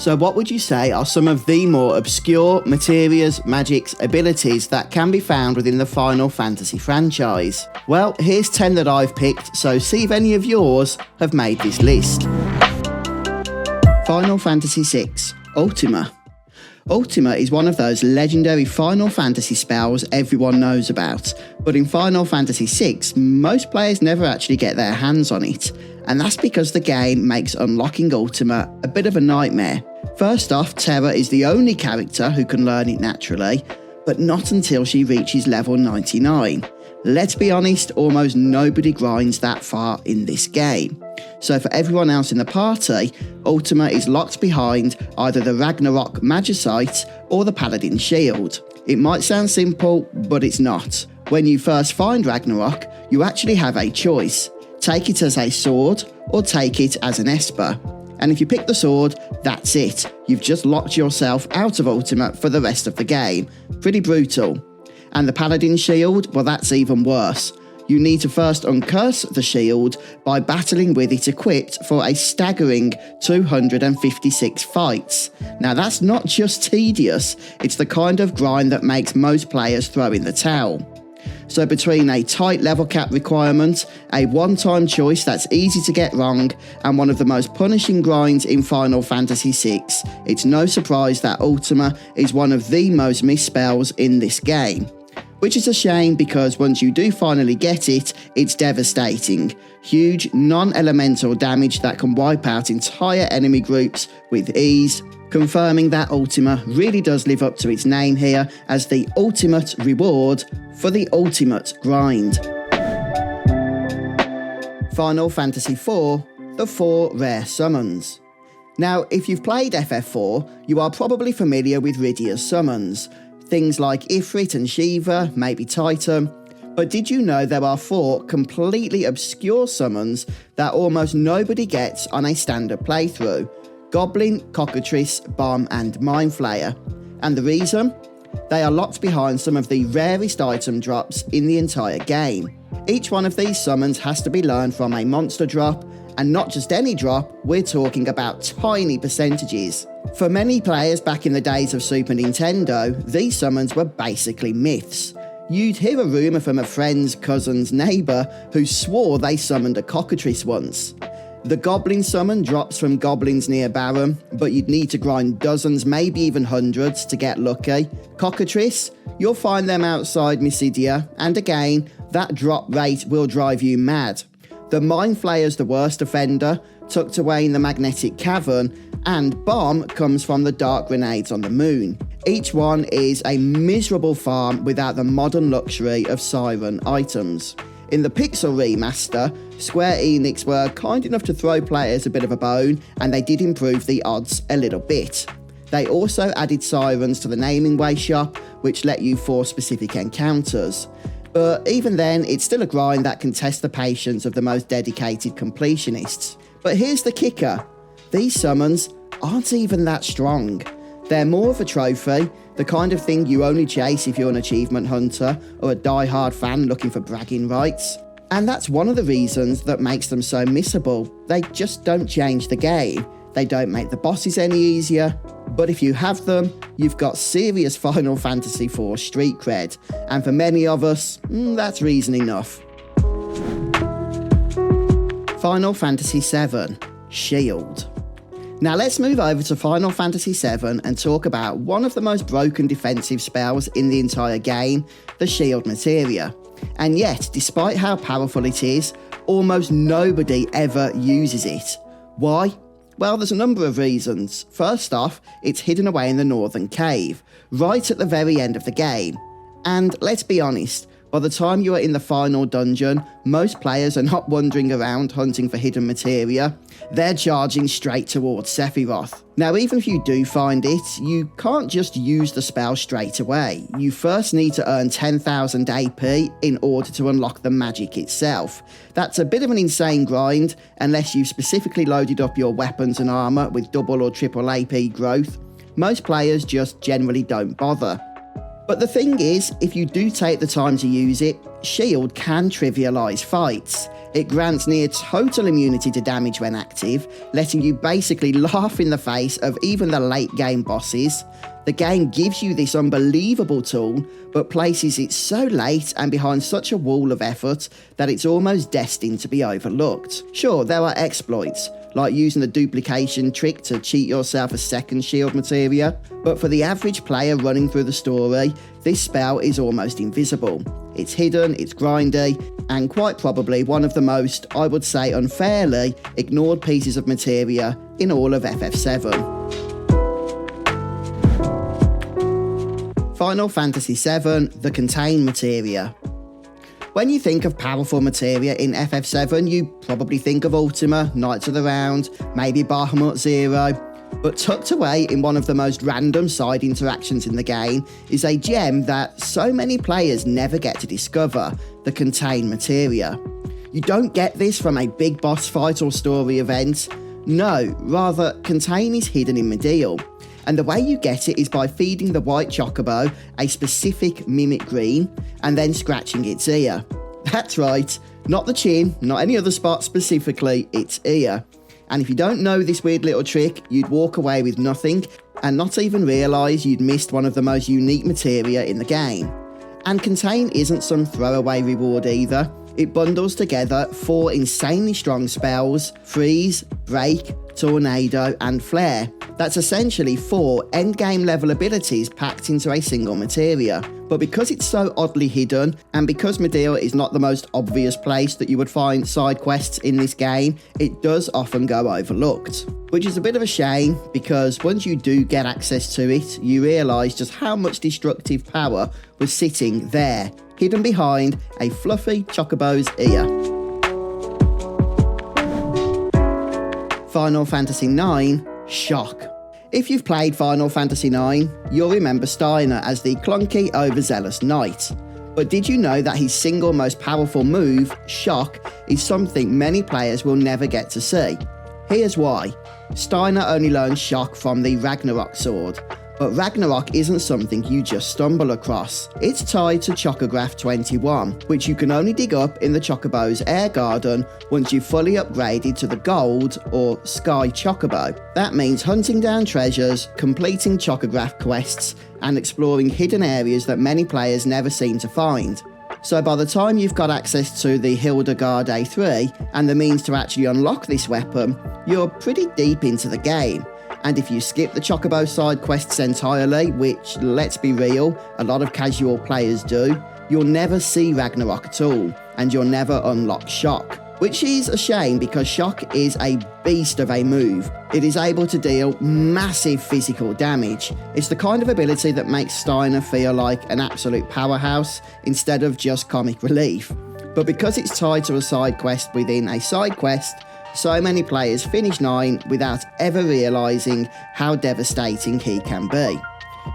So what would you say are some of the more obscure Materias, magics, abilities that can be found within the Final Fantasy franchise? Well, here's 10 that I've picked, so see if any of yours have made this list. Final Fantasy VI, Ultima. Ultima is one of those legendary Final Fantasy spells everyone knows about, but in Final Fantasy VI, most players never actually get their hands on it, and that's because the game makes unlocking Ultima a bit of a nightmare. First off, Terra is the only character who can learn it naturally, but not until she reaches level 99. Let's be honest, almost nobody grinds that far in this game. So for everyone else in the party, Ultima is locked behind either the Ragnarok Magicite or the Paladin Shield. It might sound simple, but it's not. When you first find Ragnarok, you actually have a choice. Take it as a sword or take it as an Esper. And if you pick the sword, that's it. You've just locked yourself out of Ultima for the rest of the game. Pretty brutal. And the Paladin Shield, well, that's even worse. You need to first uncurse the shield by battling with it equipped for a staggering 256 fights. Now that's not just tedious, it's the kind of grind that makes most players throw in the towel. So between a tight level cap requirement, a one-time choice that's easy to get wrong, and one of the most punishing grinds in Final Fantasy VI, it's no surprise that Ultima is one of the most missed spells in this game. Which is a shame because once you do finally get it, it's devastating. Huge non-elemental damage that can wipe out entire enemy groups with ease, confirming that Ultima really does live up to its name here as the ultimate reward for the ultimate grind. Final Fantasy IV, the 4 rare summons. Now, if you've played FF4, you are probably familiar with Rydia's summons. Things like Ifrit and Shiva, maybe Titan. But did you know there are 4 completely obscure summons that almost nobody gets on a standard playthrough? Goblin, Cockatrice, Bomb and Mind Flayer. And the reason? They are locked behind some of the rarest item drops in the entire game. Each one of these summons has to be learned from a monster drop, and not just any drop, we're talking about tiny percentages. For many players back in the days of Super Nintendo, these summons were basically myths. You'd hear a rumour from a friend's cousin's neighbour who swore they summoned a cockatrice once. The Goblin summon drops from goblins near Barum, but you'd need to grind dozens, maybe even hundreds to get lucky. Cockatrice, you'll find them outside Mysidia, and again, that drop rate will drive you mad. The Mind Flayer's the worst offender, tucked away in the magnetic cavern, and Bomb comes from the dark grenades on the moon. Each one is a miserable farm without the modern luxury of Siren items. In the Pixel remaster, Square Enix were kind enough to throw players a bit of a bone, and they did improve the odds a little bit. They also added sirens to the naming way shop, which let you force specific encounters. But even then, it's still a grind that can test the patience of the most dedicated completionists. But here's the kicker. These summons aren't even that strong. They're more of a trophy, the kind of thing you only chase if you're an achievement hunter or a die-hard fan looking for bragging rights. And that's one of the reasons that makes them so missable. They just don't change the game. They don't make the bosses any easier. But if you have them, you've got serious Final Fantasy IV street cred. And for many of us, that's reason enough. Final Fantasy VII, Shield. Now let's move over to Final Fantasy VII and talk about one of the most broken defensive spells in the entire game, the Shield Materia. And yet, despite how powerful it is, almost nobody ever uses it. Why? Well, there's a number of reasons. First off, it's hidden away in the Northern Cave, right at the very end of the game. And let's be honest, by the time you are in the final dungeon, most players are not wandering around hunting for hidden materia. They're charging straight towards Sephiroth. Now, even if you do find it, you can't just use the spell straight away. You first need to earn 10,000 AP in order to unlock the magic itself. That's a bit of an insane grind, unless you've specifically loaded up your weapons and armour with double or triple AP growth. Most players just generally don't bother. But the thing is, if you do take the time to use it, Shield can trivialise fights. It grants near total immunity to damage when active, letting you basically laugh in the face of even the late game bosses. The game gives you this unbelievable tool, but places it so late and behind such a wall of effort that it's almost destined to be overlooked. Sure, there are exploits, like using the duplication trick to cheat yourself a second shield materia, but for the average player running through the story, this spell is almost invisible. It's hidden, it's grindy, and quite probably one of the most, I would say unfairly, ignored pieces of materia in all of FF7. Final Fantasy VII, the Contain Materia. When you think of powerful materia in FF7, you probably think of Ultima, Knights of the Round, maybe Bahamut Zero, but tucked away in one of the most random side interactions in the game is a gem that so many players never get to discover, the Contain Materia. You don't get this from a big boss fight or story event. No, rather, Contain is hidden in Medial. And the way you get it is by feeding the white chocobo a specific mimic green and then scratching its ear. That's right, not the chin, not any other spot specifically, its ear. And if you don't know this weird little trick, you'd walk away with nothing and not even realise you'd missed one of the most unique materia in the game. And Contain isn't some throwaway reward either. It bundles together 4 insanely strong spells: Freeze, Break, Tornado and Flare. That's essentially 4 endgame level abilities packed into a single materia. But because it's so oddly hidden, and because Materia is not the most obvious place that you would find side quests in this game, it does often go overlooked. Which is a bit of a shame, because once you do get access to it, you realise just how much destructive power was sitting there, hidden behind a fluffy chocobo's ear. Final Fantasy IX, Shock. If you've played Final Fantasy IX, you'll remember Steiner as the clunky, overzealous knight. But did you know that his single most powerful move, Shock, is something many players will never get to see? Here's why. Steiner only learns Shock from the Ragnarok sword, but Ragnarok isn't something you just stumble across. It's tied to Chocograph 21, which you can only dig up in the Chocobo's Air Garden once you've fully upgraded to the Gold or Sky Chocobo. That means hunting down treasures, completing Chocograph quests, and exploring hidden areas that many players never seem to find. So by the time you've got access to the Hildegard A3 and the means to actually unlock this weapon, you're pretty deep into the game. And if you skip the Chocobo side quests entirely, which, let's be real, a lot of casual players do, you'll never see Ragnarok at all, and you'll never unlock Shock. Which is a shame, because Shock is a beast of a move. It is able to deal massive physical damage. It's the kind of ability that makes Steiner feel like an absolute powerhouse instead of just comic relief. But because it's tied to a side quest within a side quest, so many players finish 9 without ever realising how devastating he can be.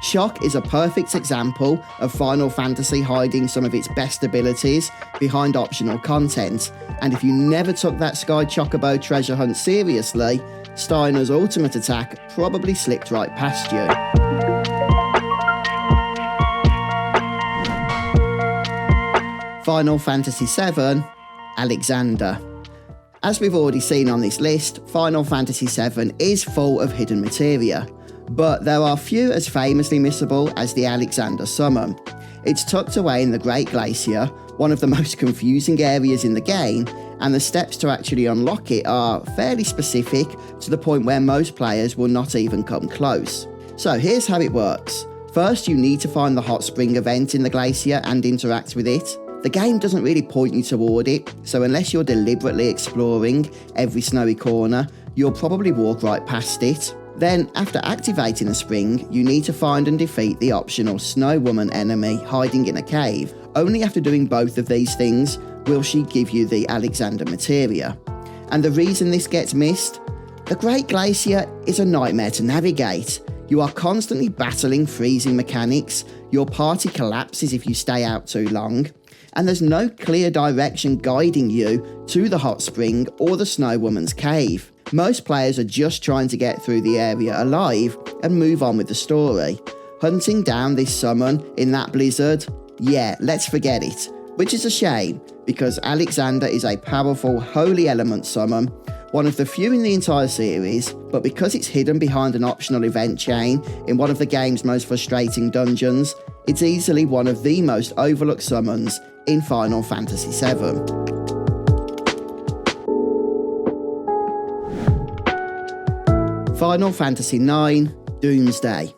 Shock is a perfect example of Final Fantasy hiding some of its best abilities behind optional content, and if you never took that Sky Chocobo treasure hunt seriously, Steiner's ultimate attack probably slipped right past you. Final Fantasy VII, Alexander. As we've already seen on this list, Final Fantasy VII is full of hidden materia, but there are few as famously missable as the Alexander Summon. It's tucked away in the Great Glacier, one of the most confusing areas in the game, and the steps to actually unlock it are fairly specific to the point where most players will not even come close. So here's how it works. First, you need to find the hot spring event in the glacier and interact with it. The game doesn't really point you toward it, so unless you're deliberately exploring every snowy corner, you'll probably walk right past it. Then, after activating the spring, you need to find and defeat the optional Snow Woman enemy hiding in a cave. Only after doing both of these things will she give you the Alexander materia. And the reason this gets missed? The Great Glacier is a nightmare to navigate. You are constantly battling freezing mechanics, your party collapses if you stay out too long, and there's no clear direction guiding you to the hot spring or the Snow Woman's cave. Most players are just trying to get through the area alive and move on with the story. Hunting down this summon in that blizzard? Yeah, let's forget it. which is a shame because Alexander is a powerful holy element summon, one of the few in the entire series, but because it's hidden behind an optional event chain in one of the game's most frustrating dungeons, it's easily one of the most overlooked summons in Final Fantasy VII. Final Fantasy IX, Doomsday.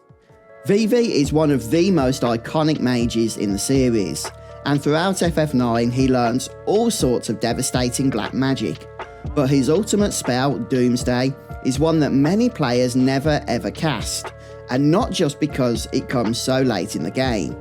Vivi is one of the most iconic mages in the series, and throughout FF9 he learns all sorts of devastating black magic, but his ultimate spell, Doomsday, is one that many players never ever cast, and not just because it comes so late in the game.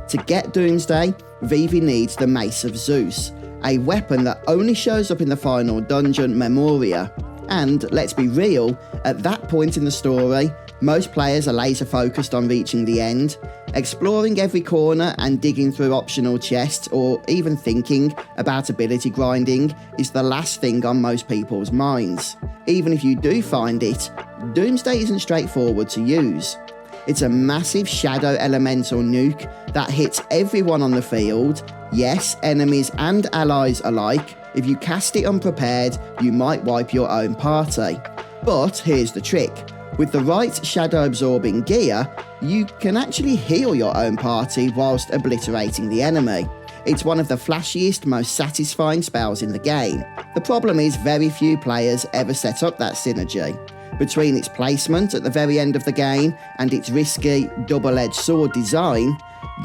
To get Doomsday, Vivi needs the Mace of Zeus, a weapon that only shows up in the final dungeon, Materia, and let's be real, at that point in the story, most players are laser focused on reaching the end. Exploring every corner and digging through optional chests or even thinking about ability grinding is the last thing on most people's minds. Even if you do find it, Doomsday isn't straightforward to use. It's a massive shadow elemental nuke that hits everyone on the field, yes, enemies and allies alike. If you cast it unprepared, you might wipe your own party. But here's the trick. With the right shadow-absorbing gear, you can actually heal your own party whilst obliterating the enemy. It's one of the flashiest, most satisfying spells in the game. The problem is very few players ever set up that synergy. Between its placement at the very end of the game and its risky, double-edged sword design,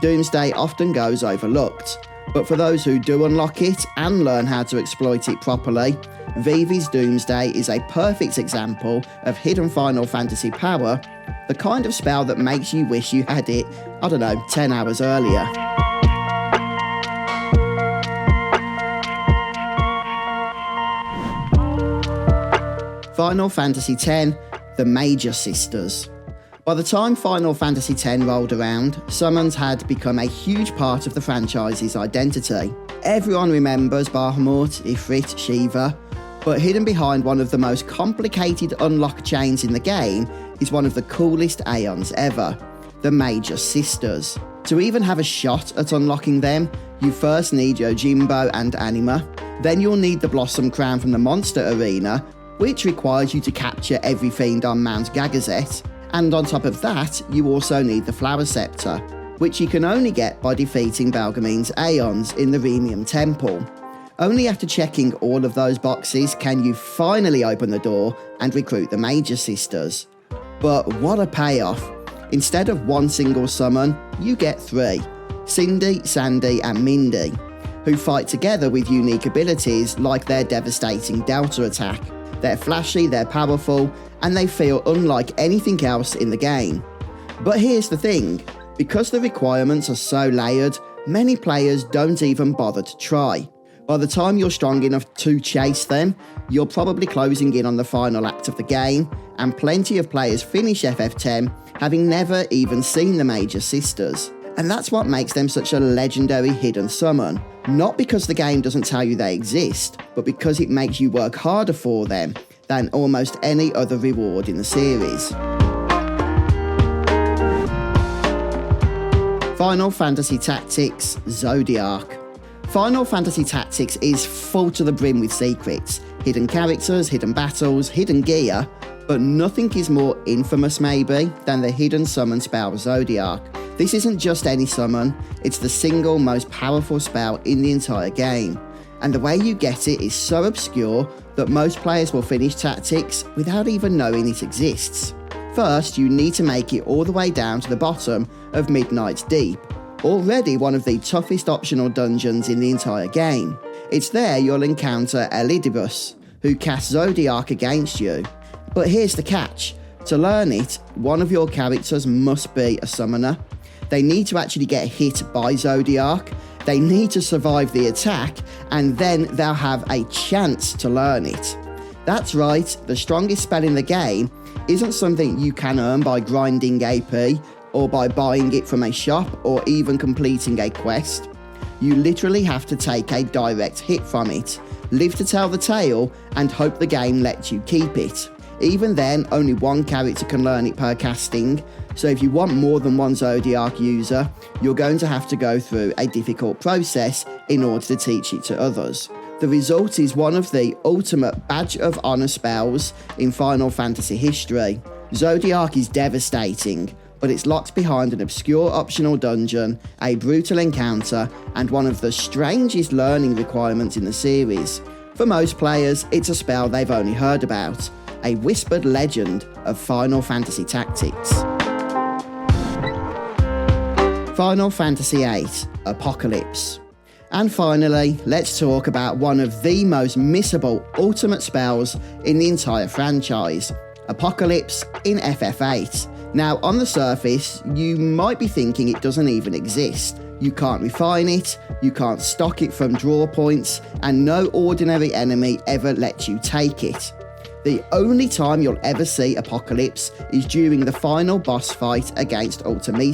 Doomsday often goes overlooked. But for those who do unlock it and learn how to exploit it properly, Vivi's Doomsday is a perfect example of hidden Final Fantasy power, the kind of spell that makes you wish you had it, 10 hours earlier. Final Fantasy X, the Magus Sisters. By the time Final Fantasy X rolled around, summons had become a huge part of the franchise's identity. Everyone remembers Bahamut, Ifrit, Shiva, but hidden behind one of the most complicated unlock chains in the game is one of the coolest Aeons ever, the Magus Sisters. To even have a shot at unlocking them, you first need Yojimbo and Anima, then you'll need the Blossom Crown from the Monster Arena, which requires you to capture every fiend on Mount Gagazet, and on top of that, you also need the Flower Scepter, which you can only get by defeating Belgamin's Aeons in the Remium Temple. Only after checking all of those boxes can you finally open the door and recruit the Magus Sisters. But what a payoff! Instead of one single summon, you get three: Cindy, Sandy and Mindy, who fight together with unique abilities like their devastating Delta attack. They're flashy, they're powerful, and they feel unlike anything else in the game. But here's the thing, because the requirements are so layered, many players don't even bother to try. By the time you're strong enough to chase them, you're probably closing in on the final act of the game, and plenty of players finish FF10 having never even seen the Magus Sisters. And that's what makes them such a legendary hidden summon. Not because the game doesn't tell you they exist, but because it makes you work harder for them than almost any other reward in the series. Final Fantasy Tactics, Zodiac. Final Fantasy Tactics is full to the brim with secrets, hidden characters, hidden battles, hidden gear, but nothing is more infamous maybe than the hidden summon spell Zodiac. This isn't just any summon, it's the single most powerful spell in the entire game, and the way you get it is so obscure that most players will finish Tactics without even knowing it exists. First, you need to make it all the way down to the bottom of Midnight's Deep, already one of the toughest optional dungeons in the entire game. It's there you'll encounter Elidibus, who casts Zodiac against you. But here's the catch. To learn it, one of your characters must be a summoner. They need to actually get hit by Zodiac, they need to survive the attack, and then they'll have a chance to learn it. That's right, the strongest spell in the game isn't something you can earn by grinding AP, or by buying it from a shop, or even completing a quest. You literally have to take a direct hit from it, live to tell the tale, and hope the game lets you keep it. Even then, only one character can learn it per casting, so if you want more than one Zodiac user, you're going to have to go through a difficult process in order to teach it to others. The result is one of the ultimate badge of honour spells in Final Fantasy history. Zodiac is devastating, but it's locked behind an obscure optional dungeon, a brutal encounter, and one of the strangest learning requirements in the series. For most players, it's a spell they've only heard about, a whispered legend of Final Fantasy tactics. Final Fantasy VIII, Apocalypse. And finally, let's talk about one of the most missable ultimate spells in the entire franchise, Apocalypse in FF8. Now, on the surface, you might be thinking it doesn't even exist. You can't refine it, you can't stock it from draw points, and no ordinary enemy ever lets you take it. The only time you'll ever see Apocalypse is during the final boss fight against Ultima.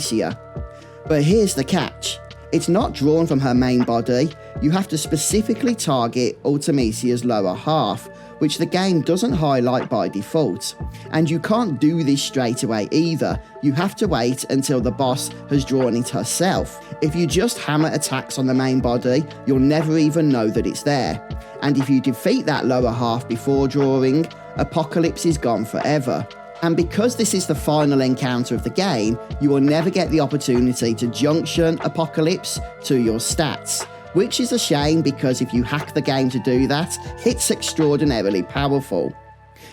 But here's the catch. It's not drawn from her main body, you have to specifically target Ultimicia's lower half, which the game doesn't highlight by default. And you can't do this straight away either, you have to wait until the boss has drawn it herself. If you just hammer attacks on the main body, you'll never even know that it's there. And if you defeat that lower half before drawing, Apocalypse is gone forever. And because this is the final encounter of the game, you will never get the opportunity to junction Apocalypse to your stats, which is a shame because if you hack the game to do that, it's extraordinarily powerful.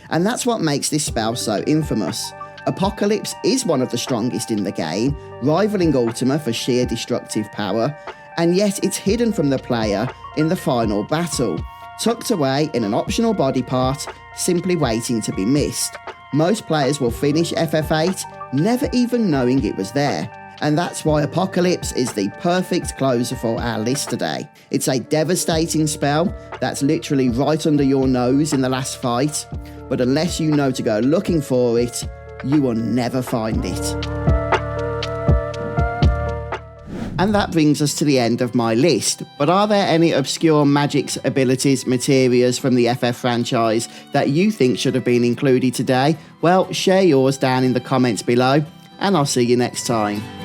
And that's what makes this spell so infamous. Apocalypse is one of the strongest in the game, rivaling Ultima for sheer destructive power, and yet it's hidden from the player in the final battle, tucked away in an optional body part, simply waiting to be missed. Most players will finish FF8 never even knowing it was there, and that's why Apocalypse is the perfect closer for our list today. It's a devastating spell that's literally right under your nose in the last fight, but unless you know to go looking for it, you will never find it. And that brings us to the end of my list. But are there any obscure magics, abilities, materias from the FF franchise that you think should have been included today? Well, share yours down in the comments below, and I'll see you next time.